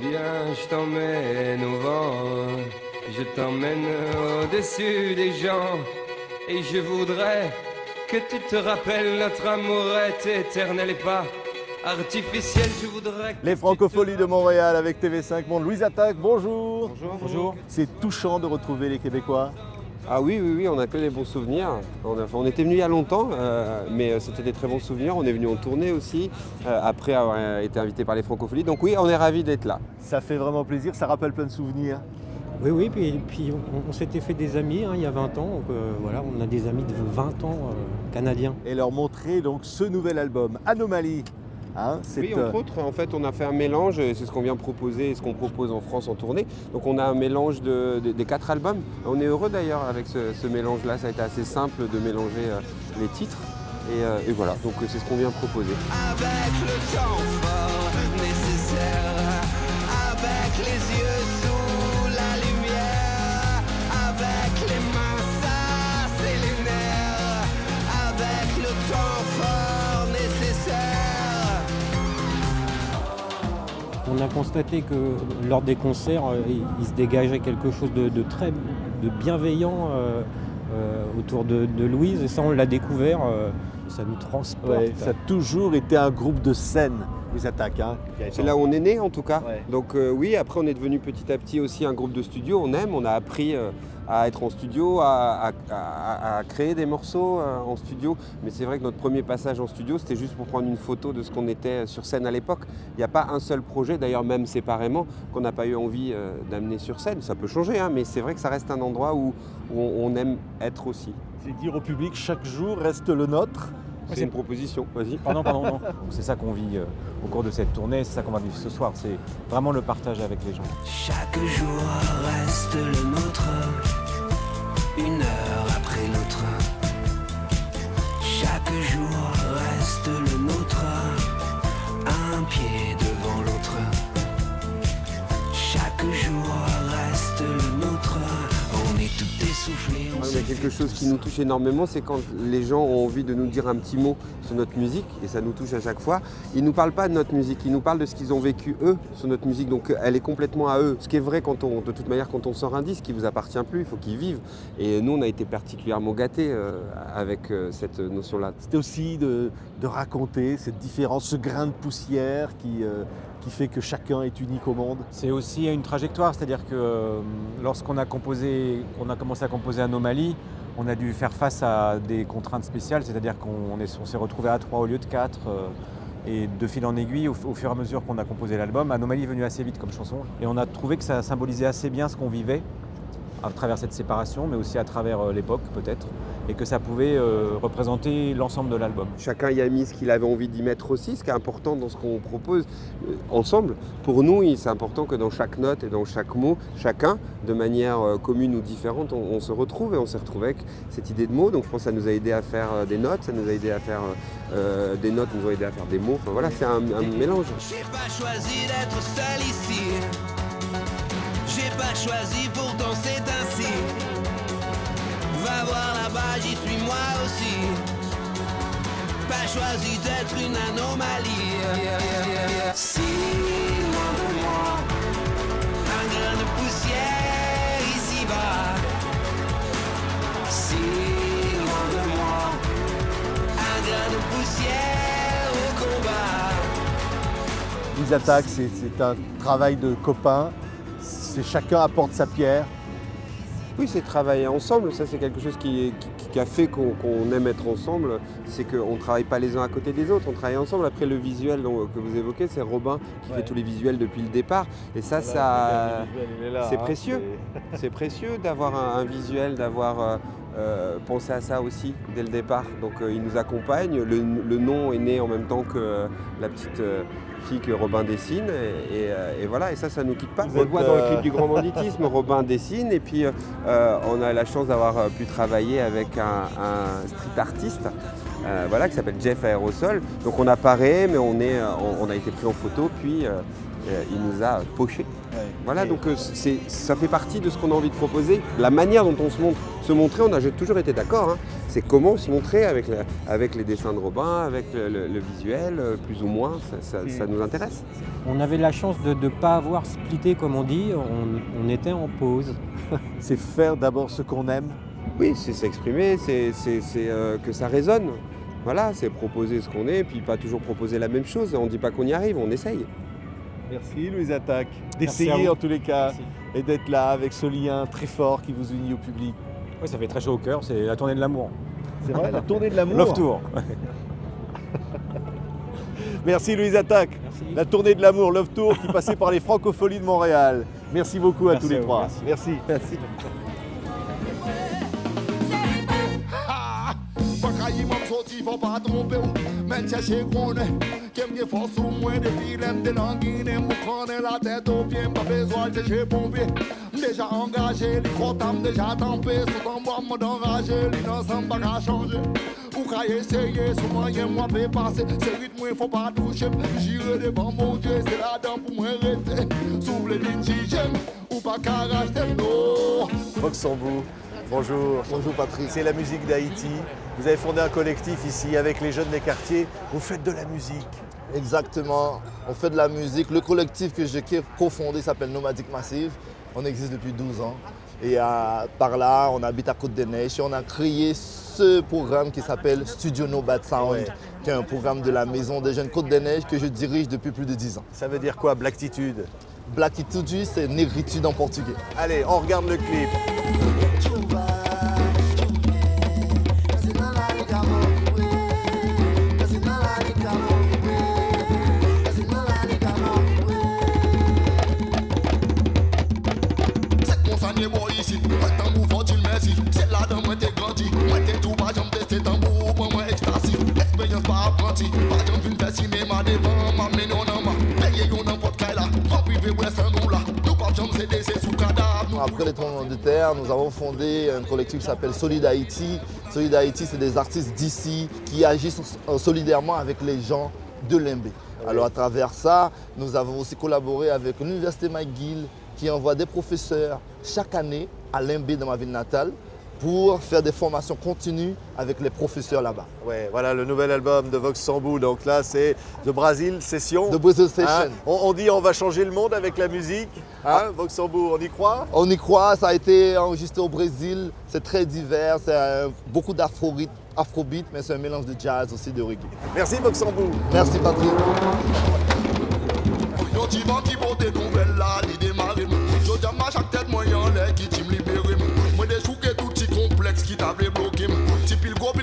Viens, je t'emmène au vent, je t'emmène au-dessus des gens, et je voudrais que tu te rappelles, notre amour est éternel et pas artificiel. Je voudrais que Les Francopholies de Montréal avec TV5 Monde. Louise Attaque, bonjour. Bonjour. C'est touchant de retrouver les Québécois. Ah oui, on a que des bons souvenirs. On était venus il y a longtemps, mais c'était des très bons souvenirs. On est venu en tournée aussi, après avoir été invité par les Francopholies. Donc oui, on est ravis d'être là. Ça fait vraiment plaisir, ça rappelle plein de souvenirs. Oui, puis on s'était fait des amis il y a 20 ans. Donc, voilà, on a des amis de 20 ans canadiens. Et leur montrer donc ce nouvel album, Anomalie. Oui, entre autres, en fait, on a fait un mélange, et c'est ce qu'on vient proposer et ce qu'on propose en France en tournée. Donc on a un mélange des 4 albums. On est heureux d'ailleurs avec ce mélange-là, ça a été assez simple de mélanger les titres. Et voilà, donc c'est ce qu'on vient proposer. Avec le temps fort nécessaire, avec les yeux sous la lumière, avec les mains sas et les nerfs, avec le temps fort nécessaire. On a constaté que lors des concerts, il se dégageait quelque chose de bienveillant autour de Louise. Et ça, on l'a découvert. Ça nous transporte. Ouais, ça a toujours été un groupe de scène, Louise Attaque. C'est là où on est né en tout cas. Ouais. Donc oui, après on est devenu petit à petit aussi un groupe de studio. On a appris à être en studio, à créer des morceaux en studio. Mais c'est vrai que notre premier passage en studio, c'était juste pour prendre une photo de ce qu'on était sur scène à l'époque. Il n'y a pas un seul projet, d'ailleurs même séparément, qu'on n'a pas eu envie d'amener sur scène. Ça peut changer, mais c'est vrai que ça reste un endroit où on aime être aussi. C'est dire au public, chaque jour reste le nôtre. C'est une proposition, vas-y. Pardon. C'est ça qu'on vit au cours de cette tournée, c'est ça qu'on va vivre ce soir. C'est vraiment le partage avec les gens. Chaque jour reste le nôtre, une heure après l'autre. Chaque jour reste le nôtre, un pied devant l'autre. Chaque jour reste le nôtre, on est tout essoufflé. Il y a quelque chose qui nous touche énormément, c'est quand les gens ont envie de nous dire un petit mot sur notre musique, et ça nous touche à chaque fois. Ils ne nous parlent pas de notre musique, ils nous parlent de ce qu'ils ont vécu eux sur notre musique, donc elle est complètement à eux. Ce qui est vrai de toute manière quand on sort un disque, il ne vous appartient plus, il faut qu'ils vivent. Et nous on a été particulièrement gâtés avec cette notion-là. C'était aussi de raconter cette différence, ce grain de poussière qui fait que chacun est unique au monde. C'est aussi une trajectoire, c'est-à-dire que lorsqu'on a commencé à composer Anomalie, on a dû faire face à des contraintes spéciales, c'est-à-dire qu'on s'est retrouvé à 3 au lieu de 4. Et de fil en aiguille, au fur et à mesure qu'on a composé l'album, Anomalie est venue assez vite comme chanson. Et on a trouvé que ça symbolisait assez bien ce qu'on vivait à travers cette séparation, mais aussi à travers l'époque peut-être, et que ça pouvait représenter l'ensemble de l'album. Chacun y a mis ce qu'il avait envie d'y mettre aussi, ce qui est important dans ce qu'on propose ensemble. Pour nous, c'est important que dans chaque note et dans chaque mot, chacun, de manière commune ou différente, on se retrouve, et on s'est retrouvé avec cette idée de mots. Donc je pense que ça nous a aidé à faire des notes, ça nous a aidé à faire des notes, nous a aidé à faire des mots. Enfin voilà, c'est un mélange. J'ai pas choisi d'être seul ici. J'ai pas choisi, pourtant c'est ainsi. Va voir là-bas, j'y suis moi aussi. Pas choisi d'être une anomalie. Si loin de moi, un grain de poussière ici-bas. Si loin de moi, un grain de poussière au combat. Louise Attaque, c'est un travail de copains. Chacun apporte sa pierre. Oui, c'est travailler ensemble, ça c'est quelque chose qui a fait qu'on aime être ensemble, c'est qu'on ne travaille pas les uns à côté des autres, on travaille ensemble. Après le visuel que vous évoquez, c'est Robin qui fait tous les visuels depuis le départ, et ça, c'est précieux. C'est précieux d'avoir un visuel, d'avoir pensé à ça aussi dès le départ. Donc il nous accompagne, le nom est né en même temps que la petite fille que Robin dessine, et voilà, et ça nous quitte pas. On le voit dans le clip du Grand Banditisme, Robin dessine, et puis on a la chance d'avoir pu travailler avec un street artiste qui s'appelle Jeff Aérosol. Donc on apparaît, mais on a été pris en photo, puis il nous a poché. Ouais. Voilà, donc ça fait partie de ce qu'on a envie de proposer. La manière dont on se montrer, on a toujours été d'accord. Hein. C'est comment se montrer avec les dessins de Robin, avec le visuel, plus ou moins, ça nous intéresse. On avait la chance de ne pas avoir splitté, comme on dit, on était en pause. C'est faire d'abord ce qu'on aime. Oui, c'est s'exprimer, c'est que ça résonne. Voilà, c'est proposer ce qu'on est, puis pas toujours proposer la même chose. On ne dit pas qu'on y arrive, on essaye. Merci Louise Attaque, Merci à d'essayer vous. en tous les cas Merci. et d'être là avec ce lien très fort qui vous unit au public. Ouais, ça fait très chaud au cœur, c'est la tournée de l'amour. C'est vrai, la tournée de l'amour. Love Tour. Merci Louise Attaque, Merci. la tournée de l'amour, Love Tour qui passait par les Francopholies de Montréal. Merci beaucoup à Merci tous les à vous, trois. merci. Merci. Bakayi mam soti faut pas tromper ou men chercher connaît Qu'aime bien force ou moins depuis l'aime de languine Mou connaît la tête au pied Pas besoin de chez pompier Déjà engagé, les crottams déjà tempés Sous en bois mode enragé, l'innocent pas qu'à changer Ou qu'à essayer, souvent y'a moi fait passer C'est rythme, il faut pas toucher J'irai devant mon Dieu, c'est la dent pour moi arrêter S'ouvre les lignes si j'aime Ou pas qu'à racheter, non Vox Sambou, bonjour. Bonjour Patrick. C'est la musique d'Haïti. Vous avez fondé un collectif ici avec les jeunes des quartiers. Vous faites de la musique. Exactement, on fait de la musique. Le collectif que j'ai cofondé s'appelle Nomadic Massive. On existe depuis 12 ans. Et par là, on habite à Côte-des-Neiges et on a créé ce programme qui s'appelle Studio No Bad Sound, Ouais. qui est un programme de la Maison des Jeunes Côte-des-Neiges que je dirige depuis plus de 10 ans. Ça veut dire quoi, Blacktitude? Blackitude, c'est négritude en portugais. Allez, on regarde le clip. C'est là dans moi t'es grandi, moi t'es tout pas j'aime tester tambour, pour moi ecstasy, expérience pas apprenti, pas j'aime fin faire cinéma devant, m'amener on en ma, payer on n'importe quel là, en privé ouais sans nous là, nous pas j'aime céder c'est sous cadavre. Après les tremblements de terre, nous avons fondé un collectif qui s'appelle Solid Haïti. Solid Haïti, c'est des artistes d'ici qui agissent solidairement avec les gens de Limbé. Alors à travers ça, nous avons aussi collaboré avec l'Université McGill qui envoie des professeurs chaque année à Limbé dans ma ville natale pour faire des formations continues avec les professeurs là-bas. Ouais, voilà le nouvel album de Vox Sambou. Donc là, c'est The Brazil Session. The Brazil Session. Hein, on dit on va changer le monde avec la musique. Hein, Vox Sambou, on y croit? On y croit, ça a été enregistré au Brésil, c'est très divers, c'est beaucoup d'afrobeat, mais c'est un mélange de jazz aussi, de reggae. Merci Vox Sambou. Merci Patrick. Yo ti vent qui porte nouvelle là, li démarre. Yo jam à chaque tête moi y'en l'air qui t'im libéré. Moi des chouquets tout petit complexe qui t'a bloqué. Ti pile gros